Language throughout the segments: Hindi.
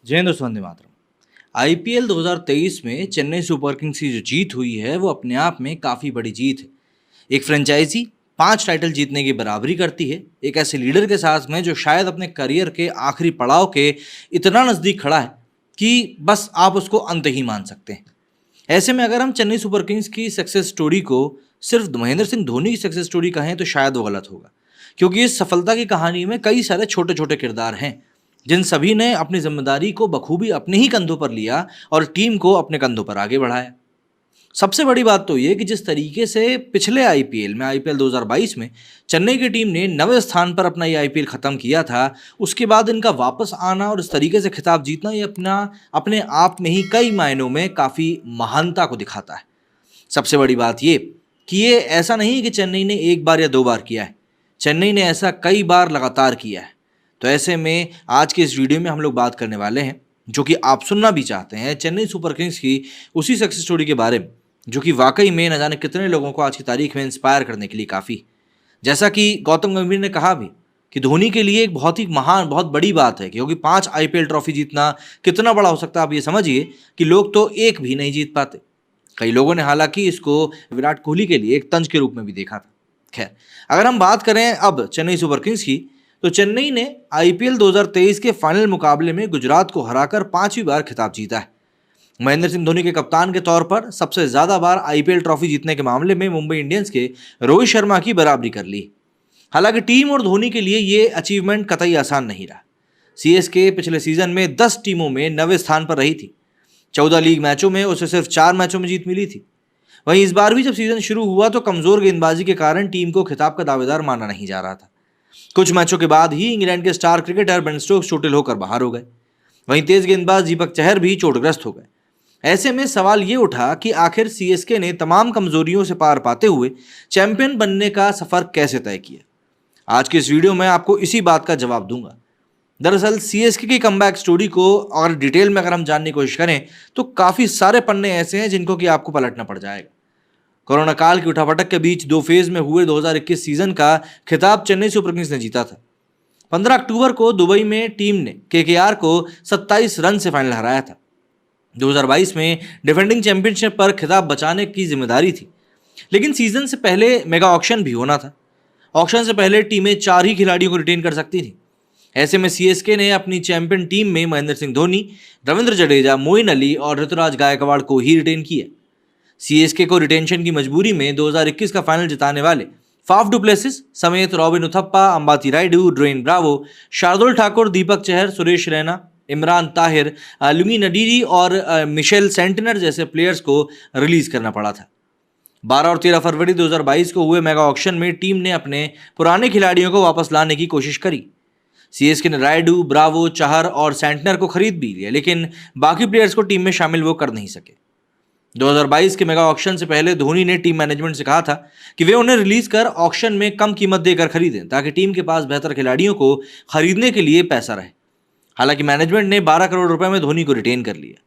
जय हिंद, वंदे मातरम। आईपीएल 2023 में चेन्नई सुपर किंग्स की जो जीत हुई है वो अपने आप में काफ़ी बड़ी जीत है। एक फ्रेंचाइजी 5 टाइटल जीतने की बराबरी करती है, एक ऐसे लीडर के साथ में जो शायद अपने करियर के आखिरी पड़ाव के इतना नज़दीक खड़ा है कि बस आप उसको अंत ही मान सकते हैं। ऐसे में अगर हम चेन्नई सुपर किंग्स की सक्सेस स्टोरी को सिर्फ महेंद्र सिंह धोनी की सक्सेस स्टोरी कहें तो शायद वो गलत होगा, क्योंकि इस सफलता की कहानी में कई सारे छोटे छोटे किरदार हैं जिन सभी ने अपनी जिम्मेदारी को बखूबी अपने ही कंधों पर लिया और टीम को अपने कंधों पर आगे बढ़ाया। सबसे बड़ी बात तो ये कि जिस तरीके से पिछले आईपीएल में आईपीएल 2022 में चेन्नई की टीम ने 9वें स्थान पर अपना ये आईपीएल खत्म किया था, उसके बाद इनका वापस आना और इस तरीके से खिताब जीतना ये अपने आप में ही कई मायनों में काफ़ी महानता को दिखाता है। सबसे बड़ी बात ये कि ये ऐसा नहीं कि चेन्नई ने एक बार या 2 बार किया है, चेन्नई ने ऐसा कई बार लगातार किया है। तो ऐसे में आज के इस वीडियो में हम लोग बात करने वाले हैं, जो कि आप सुनना भी चाहते हैं, चेन्नई सुपर किंग्स की उसी सक्सेस स्टोरी के बारे में जो कि वाकई में न जाने कितने लोगों को आज की तारीख में इंस्पायर करने के लिए काफ़ी। जैसा कि गौतम गंभीर ने कहा भी कि धोनी के लिए एक बहुत ही महान, बहुत बड़ी बात है, क्योंकि 5 आईपीएल ट्रॉफी जीतना कितना बड़ा हो सकता है आप ये समझिए कि लोग तो एक भी नहीं जीत पाते। कई लोगों ने हालांकि इसको विराट कोहली के लिए एक तंज के रूप में भी देखा था। खैर, अगर हम बात करें अब चेन्नई सुपर किंग्स की, तो चेन्नई ने आईपीएल 2023 के फाइनल मुकाबले में गुजरात को हराकर 5वीं बार खिताब जीता है। महेंद्र सिंह धोनी के कप्तान के तौर पर सबसे ज्यादा बार आईपीएल ट्रॉफी जीतने के मामले में मुंबई इंडियंस के रोहित शर्मा की बराबरी कर ली। हालांकि टीम और धोनी के लिए ये अचीवमेंट कतई आसान नहीं रहा। सीएसके पिछले सीजन में 10 टीमों में 9वें स्थान पर रही थी। 14 लीग मैचों में उसे सिर्फ 4 मैचों में जीत मिली थी। वहीं इस बार भी जब सीजन शुरू हुआ तो कमजोर गेंदबाजी के कारण टीम को खिताब का दावेदार माना नहीं जा रहा था। कुछ मैचों के बाद ही इंग्लैंड के स्टार क्रिकेटर बेन स्टोक्स चोटिल होकर बाहर हो गए। वहीं तेज गेंदबाज दीपक चहर भी चोटग्रस्त हो गए। ऐसे में सवाल ये उठा कि आखिर सीएसके ने तमाम कमजोरियों से पार पाते हुए चैंपियन बनने का सफर कैसे तय किया। आज के इस वीडियो में आपको इसी बात का जवाब दूंगा। दरअसल सीएसके की कमबैक स्टोरी को और डिटेल में अगर हम जानने की कोशिश करें तो काफी सारे पन्ने ऐसे हैं जिनको कि आपको पलटना पड़ जाएगा। कोरोना काल की उठापटक के बीच 2 फेज में हुए 2021 सीजन का खिताब चेन्नई सुपर किंग्स ने जीता था। 15 अक्टूबर को दुबई में टीम ने केकेआर को 27 रन से फाइनल हराया था। 2022 में डिफेंडिंग चैंपियनशिप पर खिताब बचाने की जिम्मेदारी थी, लेकिन सीजन से पहले मेगा ऑक्शन भी होना था। ऑक्शन से पहले टीमें 4 ही खिलाड़ियों को रिटेन कर सकती थी। ऐसे में सीएसके ने अपनी चैंपियन टीम में महेंद्र सिंह धोनी, रविंद्र जडेजा, मोइन अली और ऋतुराज गायकवाड़ को ही रिटेन किया। सीएसके को रिटेंशन की मजबूरी में 2021 का फाइनल जिताने वाले फाफ डुप्लेसिस समेत Robin Uthappa, Ambati Rayudu, Dwayne Bravo, Shardul Thakur, Deepak Chahar, Suresh Raina, Imran Tahir, Lungi नडीरी और मिशेल सेंटनर जैसे प्लेयर्स को रिलीज करना पड़ा था। 12 और 13 फरवरी 2022 को हुए मेगा ऑक्शन में टीम ने अपने पुराने खिलाड़ियों को वापस लाने की कोशिश करी। सीएसके ने रायडू, ब्रावो, चहर और सेंटनर को खरीद भी लिया, लेकिन बाकी प्लेयर्स को टीम में शामिल वो कर नहीं सके। 2022 के मेगा ऑक्शन से पहले धोनी ने टीम मैनेजमेंट से कहा था कि वे उन्हें रिलीज कर ऑक्शन में कम कीमत देकर खरीदें, ताकि टीम के पास बेहतर खिलाड़ियों को खरीदने के लिए पैसा रहे। हालांकि मैनेजमेंट ने 12 करोड़ रुपए में धोनी को रिटेन कर लिया।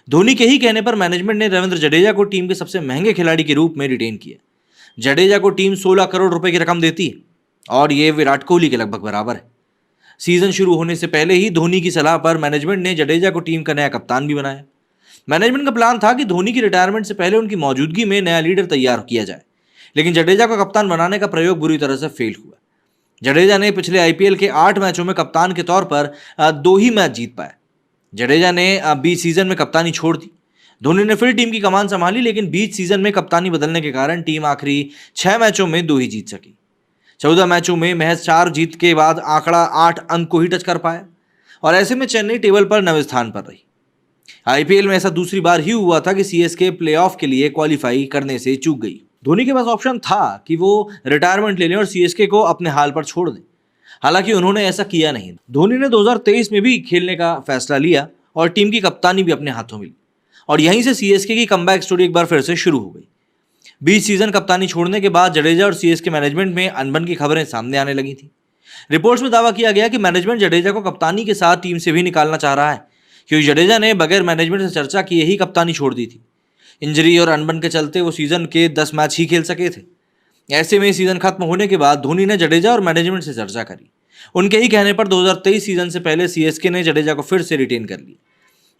धोनी के ही कहने पर मैनेजमेंट ने रविंद्र जडेजा को टीम के सबसे महंगे खिलाड़ी के रूप में रिटेन किया। जडेजा को टीम 16 करोड़ रुपए की रकम देती है और ये विराट कोहली के लगभग बराबर है। सीजन शुरू होने से पहले ही धोनी की सलाह पर मैनेजमेंट ने जडेजा को टीम का नया कप्तान भी बनाया। मैनेजमेंट का प्लान था कि धोनी की रिटायरमेंट से पहले उनकी मौजूदगी में नया लीडर तैयार किया जाए, लेकिन जडेजा को कप्तान बनाने का प्रयोग बुरी तरह से फेल हुआ। जडेजा ने पिछले आईपीएल के 8 मैचों में कप्तान के तौर पर 2 ही मैच जीत पाए। जडेजा ने बीच सीजन में कप्तानी छोड़ दी। धोनी ने फिर टीम की कमान संभाली, लेकिन बीच सीजन में कप्तानी बदलने के कारण टीम आखिरी 6 मैचों में 2 ही जीत सकी। 14 मैचों में महज 4 जीत के बाद आंकड़ा 8 अंक को ही टच कर पाया और ऐसे में चेन्नई टेबल पर 9वें स्थान पर रही। आईपीएल में ऐसा दूसरी बार ही हुआ था कि सीएसके प्लेऑफ के लिए क्वालिफाई करने से चूक गई। धोनी के पास ऑप्शन था कि वो रिटायरमेंट ले लें और सीएसके को अपने हाल पर छोड़ दें। हालांकि उन्होंने ऐसा किया नहीं। धोनी ने 2023 में भी खेलने का फैसला लिया और टीम की कप्तानी भी अपने हाथों में ली और यहीं से सीएसके की कमबैक स्टोरी एक बार फिर से शुरू हो गई। बीच सीजन कप्तानी छोड़ने के बाद जडेजा और सीएसके मैनेजमेंट में अनबन की खबरें सामने आने लगी थी। रिपोर्ट्स में दावा किया गया कि मैनेजमेंट जडेजा को कप्तानी के साथ टीम से भी निकालना चाह रहा है, क्योंकि जडेजा ने बगैर मैनेजमेंट से चर्चा किए ही कप्तानी छोड़ दी थी। इंजरी और अनबन के चलते वो सीजन के 10 मैच ही खेल सके थे। ऐसे में सीजन खत्म होने के बाद धोनी ने जडेजा और मैनेजमेंट से चर्चा करी। उनके ही कहने पर 2023 सीजन से पहले सीएसके ने जडेजा को फिर से रिटेन कर लिया।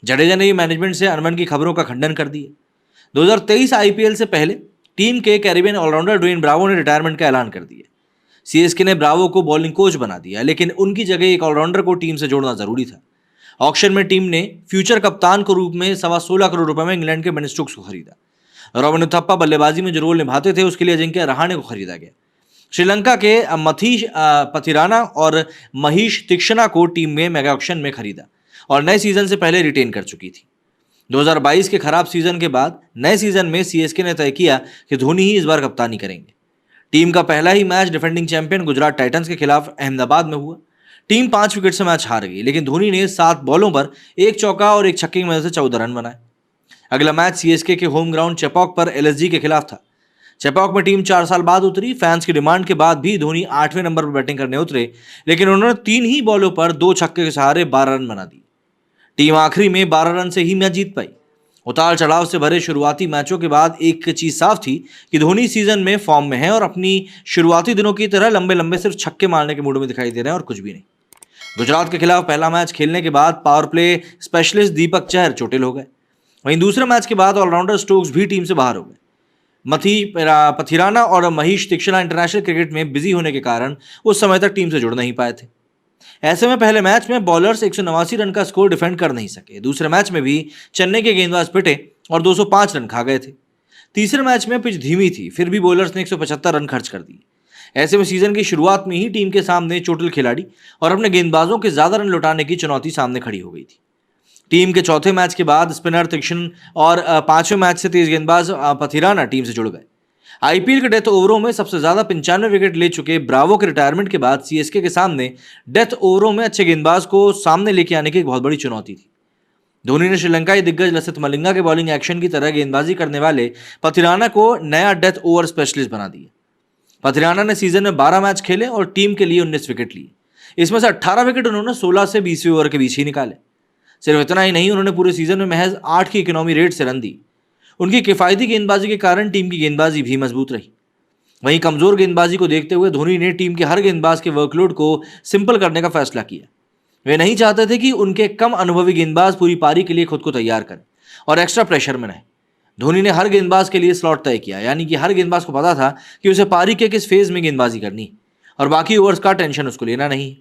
जडेजा ने मैनेजमेंट से अनबन की खबरों का खंडन कर दिया। 2023 आईपीएल से पहले टीम के कैरिबियन ऑलराउंडर ड्वेन ब्रावो ने रिटायरमेंट का ऐलान कर दिया। सीएसके ने ब्रावो को बॉलिंग कोच बना दिया, लेकिन उनकी जगह एक ऑलराउंडर को टीम से जोड़ना जरूरी था। ऑक्शन में टीम ने फ्यूचर कप्तान के रूप में 16.25 करोड़ रुपए में इंग्लैंड के बेन स्टोक्स को खरीदा। रॉबिन उथप्पा बल्लेबाजी में जो रोल निभाते थे उसके लिए अजिंक्य रहाणे को खरीदा गया। श्रीलंका के मथीश पथिराना और महीश तीक्ष्णा को टीम में मेगा ऑक्शन में खरीदा और नए सीजन से पहले रिटेन कर चुकी थी। 2022 के खराब सीजन के बाद नए सीजन में सीएसके ने तय किया कि धोनी ही इस बार कप्तानी करेंगे। टीम का पहला ही match defending champion Gujarat Titans के खिलाफ अहमदाबाद में हुआ। टीम 5 विकेट से मैच हार गई, लेकिन धोनी ने 7 बॉलों पर 1 चौका और 1 छक्के की मदद से 14 रन बनाए। अगला मैच सीएसके के होम ग्राउंड चेपॉक पर एलएसजी के खिलाफ था। चेपॉक में टीम 4 साल बाद उतरी। फैंस की डिमांड के बाद भी धोनी 8वें नंबर पर बैटिंग करने उतरे, लेकिन उन्होंने 3 ही बॉलों पर 2 छक्के के सहारे 12 रन बना दिए। टीम आखिरी में 12 रन से ही मैच जीत पाई। उतार चढ़ाव से भरे शुरुआती मैचों के बाद एक चीज साफ थी कि धोनी सीजन में फॉर्म में है और अपनी शुरुआती दिनों की तरह लंबे लंबे सिर्फ छक्के मारने के मूड में दिखाई दे रहे हैं और कुछ भी नहीं। गुजरात के खिलाफ पहला मैच खेलने के बाद power play specialist Deepak Chahar चोटिल हो गए। वहीं दूसरे मैच के बाद ऑलराउंडर स्टोक्स भी टीम से बाहर हो गए। पथिराना और महीश तीक्ष्णा इंटरनेशनल क्रिकेट में बिजी होने के कारण उस समय तक टीम से जुड़ नहीं पाए थे। ऐसे में पहले मैच में बॉलर्स 189 रन का स्कोर डिफेंड कर नहीं सके। दूसरे मैच में भी चेन्नई के गेंदबाज पिटे और 205 रन खा गए थे। तीसरे मैच में पिच धीमी थी, फिर भी बॉलर्स ने 175 रन खर्च कर दिए। ऐसे में सीजन की शुरुआत में ही टीम के सामने चोटिल खिलाड़ी और अपने गेंदबाजों के ज्यादा रन लौटाने की चुनौती सामने खड़ी हो गई थी। टीम के चौथे मैच के बाद स्पिनर तीक्ष्ण और 5वें मैच से तेज गेंदबाज पथिराना टीम से जुड़ गए। आईपीएल के डेथ ओवरों में सबसे ज्यादा 95 विकेट ले चुके ब्रावो के रिटायरमेंट के बाद सीएसके के सामने डेथ ओवरों में अच्छे गेंदबाज को सामने लेके आने की एक बहुत बड़ी चुनौती थी। धोनी ने श्रीलंकाई दिग्गज लसित मलिंगा के बॉलिंग एक्शन की तरह गेंदबाजी करने वाले पथिराना को नया डेथ ओवर स्पेशलिस्ट बना दिया। पथिराना ने सीजन में 12 मैच खेले और टीम के लिए 19 विकेट लिए। इसमें से 18 विकेट उन्होंने 16 से 20 ओवर के बीच ही निकाले। सिर्फ इतना ही नहीं, उन्होंने पूरे सीजन में महज 8 की इकोनॉमी रेट से रन दी। उनकी किफायती गेंदबाजी के कारण टीम की गेंदबाजी भी मजबूत रही। वहीं कमजोर गेंदबाजी को देखते हुए धोनी ने टीम के हर गेंदबाज के वर्कलोड को सिंपल करने का फैसला किया। वे नहीं चाहते थे कि उनके कम अनुभवी गेंदबाज पूरी पारी के लिए खुद को तैयार करें और एक्स्ट्रा प्रेशर में रहें। धोनी ने हर गेंदबाज के लिए स्लॉट तय किया, यानी कि हर गेंदबाज को पता था कि उसे पारी के किस फेज में गेंदबाजी करनी और बाकी ओवर्स का टेंशन उसको लेना नहीं।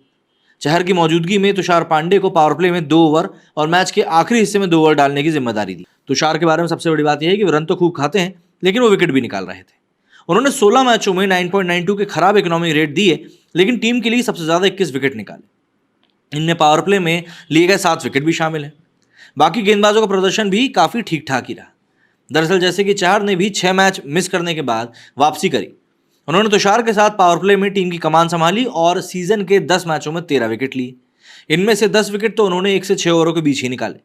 चहर की मौजूदगी में तुषार पांडे को पावर प्ले में 2 ओवर और मैच के आखिरी हिस्से में 2 ओवर डालने की जिम्मेदारी दी। तुषार के बारे में सबसे बड़ी बात यह है कि वो रन तो खूब खाते हैं, लेकिन वो विकेट भी निकाल रहे थे। उन्होंने 16 मैचों में 9.92 के खराब इकोनॉमिक रेट दिए, लेकिन टीम के लिए सबसे ज्यादा 21 विकेट निकाले। इनमें पावर प्ले में लिए गए 7 विकेट भी शामिल हैं। बाकी गेंदबाजों का प्रदर्शन भी काफी ठीक ठाक ही रहा। दरअसल जैसे कि चहर ने भी 6 मैच मिस करने के बाद वापसी करी, उन्होंने तुषार के साथ पावर प्ले में टीम की कमान संभाली और सीजन के 10 मैचों में 13 विकेट लिए। इनमें से 10 विकेट तो उन्होंने 1 से 6 ओवरों के बीच ही निकाले।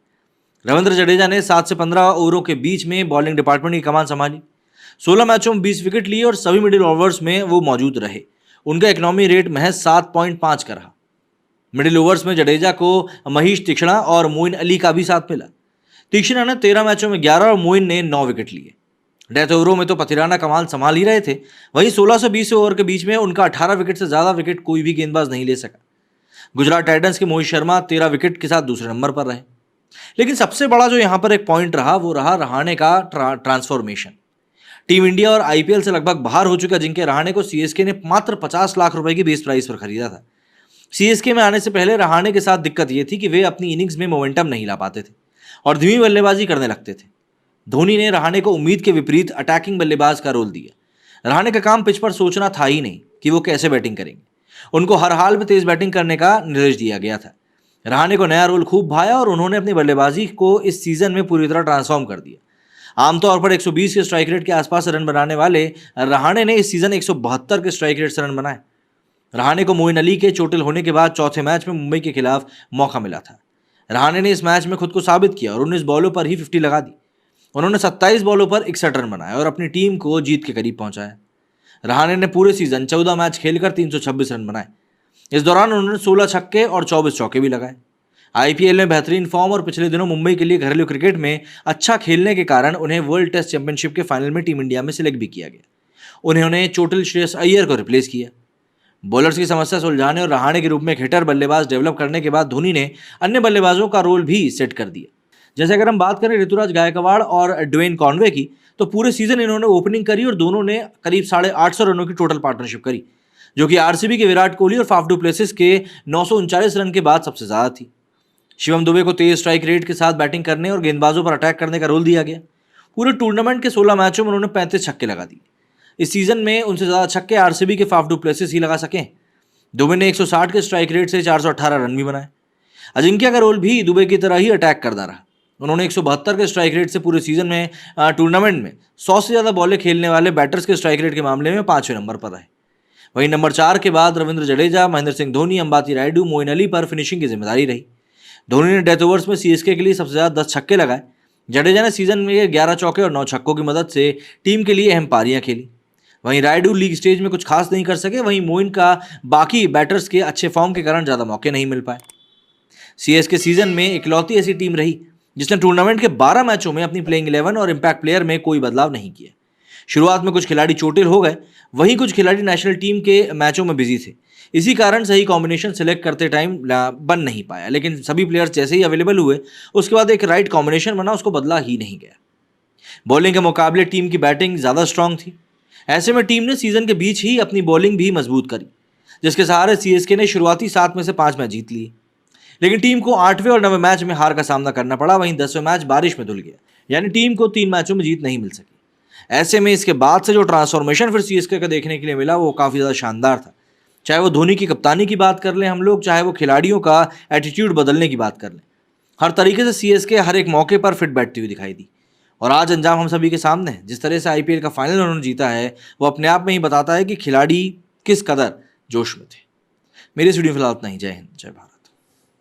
रविंद्र जडेजा ने 7 से 15 ओवरों के बीच में बॉलिंग डिपार्टमेंट की कमान संभाली। 16 मैचों में 20 विकेट लिए और सभी मिडिल ओवर्स में वो मौजूद रहे। उनका इकोनॉमी रेट महज 7.5 का रहा। मिडिल ओवर्स में जडेजा को महीश तीक्ष्णा और मोइन अली का भी साथ मिला। तीक्ष्णा ने 13 मैचों में 11 और मोइन ने 9 विकेट लिए। डेथ ओवरों में तो पथिराना कमाल संभाल ही रहे थे। वहीं 16 से 20 ओवर के बीच में उनका 18 विकेट से ज्यादा विकेट कोई भी गेंदबाज नहीं ले सका। गुजरात टाइटंस के मोहित शर्मा 13 विकेट के साथ दूसरे नंबर पर रहे। लेकिन सबसे बड़ा जो यहां पर एक पॉइंट रहा वो रहा रहाणे का ट्रांसफॉर्मेशन। टीम इंडिया और आईपीएल से लगभग बाहर हो चुका अजिंक्य रहाणे को सीएसके ने मात्र 50 लाख रुपए की बेस प्राइस पर खरीदा था। सीएसके में आने से पहले रहाणे के साथ दिक्कत यह थी कि वे अपनी इनिंग्स में मोमेंटम नहीं ला पाते थे और धीमी बल्लेबाजी करने लगते थे। धोनी ने रहाणे को उम्मीद के विपरीत अटैकिंग बल्लेबाज का रोल दिया। रहाणे का काम पिच पर सोचना था ही नहीं कि वो कैसे बैटिंग करेंगे। उनको हर हाल में तेज बैटिंग करने का निर्देश दिया गया था। रहाणे को नया रोल खूब भाया और उन्होंने अपनी बल्लेबाजी को इस सीजन में पूरी तरह ट्रांसफॉर्म कर दिया। आमतौर पर 120 के स्ट्राइक रेट के आसपास रन बनाने वाले रहाणे ने इस सीजन 172 के स्ट्राइक रेट से रन बनाए। रहाणे को मोइन अली के चोटिल होने के बाद चौथे मैच में मुंबई के खिलाफ मौका मिला था। रहाणे ने इस मैच में खुद को साबित किया और 19 बॉलों पर ही 50 लगा दी। उन्होंने 27 बॉलों पर 61 रन बनाए और अपनी टीम को जीत के करीब पहुंचाया। रहाणे ने पूरे सीजन 14 मैच खेलकर 326 रन बनाए। इस दौरान उन्होंने 16 छक्के और 24 चौके भी लगाए। आईपीएल में बेहतरीन फॉर्म और पिछले दिनों मुंबई के लिए घरेलू क्रिकेट में अच्छा खेलने के कारण उन्हें वर्ल्ड टेस्ट चैंपियनशिप के फाइनल में टीम इंडिया में सिलेक्ट भी किया गया। उन्होंने चोटिल श्रेयस अय्यर को रिप्लेस किया। बॉलर्स की समस्या सुलझाने और रहाणे के रूप में एक हिटर बल्लेबाज डेवलप करने के बाद धोनी ने अन्य बल्लेबाजों का रोल भी सेट कर दिया। जैसे अगर हम बात करें ऋतुराज गायकवाड़ और ड्वेन कॉनवे की, तो पूरे सीजन इन्होंने ओपनिंग करी और दोनों ने करीब 850 रनों की टोटल पार्टनरशिप करी, जो कि आरसीबी के विराट कोहली और फाफ डू प्लेसिस के 939 रन के बाद सबसे ज्यादा थी। शिवम दुबे को तेज स्ट्राइक रेट के साथ बैटिंग करने और गेंदबाजों पर अटैक करने का रोल दिया गया। पूरे टूर्नामेंट के 16 मैचों में उन्होंने 35 छक्के लगा दिए। इस सीजन में उनसे ज्यादा छक्के आरसीबी के फाफ डू प्लेसिस ही लगा सके। दुबे ने 160 के स्ट्राइक रेट से 418 रन भी बनाए। अजिंक्य का रोल भी दुबे की तरह ही अटैक करना रहा। उन्होंने 172 के स्ट्राइक रेट से पूरे सीजन में टूर्नामेंट में 100 से ज़्यादा बॉलें खेलने वाले बैटर्स के स्ट्राइक रेट के मामले में 5वें नंबर पर रहे। वहीं नंबर 4 के बाद रविंद्र जडेजा, महेंद्र सिंह धोनी, अंबाती रायडू, मोइन अली पर फिनिशिंग की जिम्मेदारी रही। धोनी ने डेथ ओवर्स में सीएसके के लिए सबसे ज़्यादा 10 छक्के लगाए। जडेजा ने सीजन में 11 चौके और 9 छक्कों की मदद से टीम के लिए अहम पारियां खेली। वहीं रायडू लीग स्टेज में कुछ खास नहीं कर सके। वहीं मोइन का बाकी बैटर्स के अच्छे फॉर्म के कारण ज़्यादा मौके नहीं मिल पाए। सीएसके सीजन में इकलौती ऐसी टीम रही जिसने टूर्नामेंट के 12 मैचों में अपनी प्लेइंग 11 और इम्पैक्ट प्लेयर में कोई बदलाव नहीं किया। शुरुआत में कुछ खिलाड़ी चोटिल हो गए, वहीं कुछ खिलाड़ी नेशनल टीम के मैचों में बिजी थे। इसी कारण सही कॉम्बिनेशन सेलेक्ट करते टाइम बन नहीं पाया, लेकिन सभी प्लेयर्स जैसे ही अवेलेबल हुए उसके बाद एक राइट कॉम्बिनेशन बना, उसको बदला ही नहीं गया। बॉलिंग के मुकाबले टीम की बैटिंग ज़्यादा स्ट्रांग थी। ऐसे में टीम ने सीजन के बीच ही अपनी बॉलिंग भी मजबूत करी, जिसके सहारे सीएसके ने शुरुआती 7 में से 5 मैच जीत लिए। लेकिन टीम को 8वें और 9वें मैच में हार का सामना करना पड़ा। वहीं 10वें मैच बारिश में धुल गया, यानी टीम को 3 मैचों में जीत नहीं मिल सकी। ऐसे में इसके बाद से जो ट्रांसफॉर्मेशन फिर सीएसके का देखने के लिए मिला वो काफ़ी ज़्यादा शानदार था। चाहे वो धोनी की कप्तानी की बात कर लें हम लोग, चाहे वो खिलाड़ियों का एटीट्यूड बदलने की बात कर लें, हर तरीके से सीएसके हर एक मौके पर फिट बैठती हुई दिखाई दी। और आज अंजाम हम सभी के सामने है। जिस तरह से आईपीएल का फाइनल उन्होंने जीता है वो अपने आप में ही बताता है कि खिलाड़ी किस कदर जोश में थे। मेरी स्टूडियो फिलहाल इतना ही। जय हिंद, जय भारत।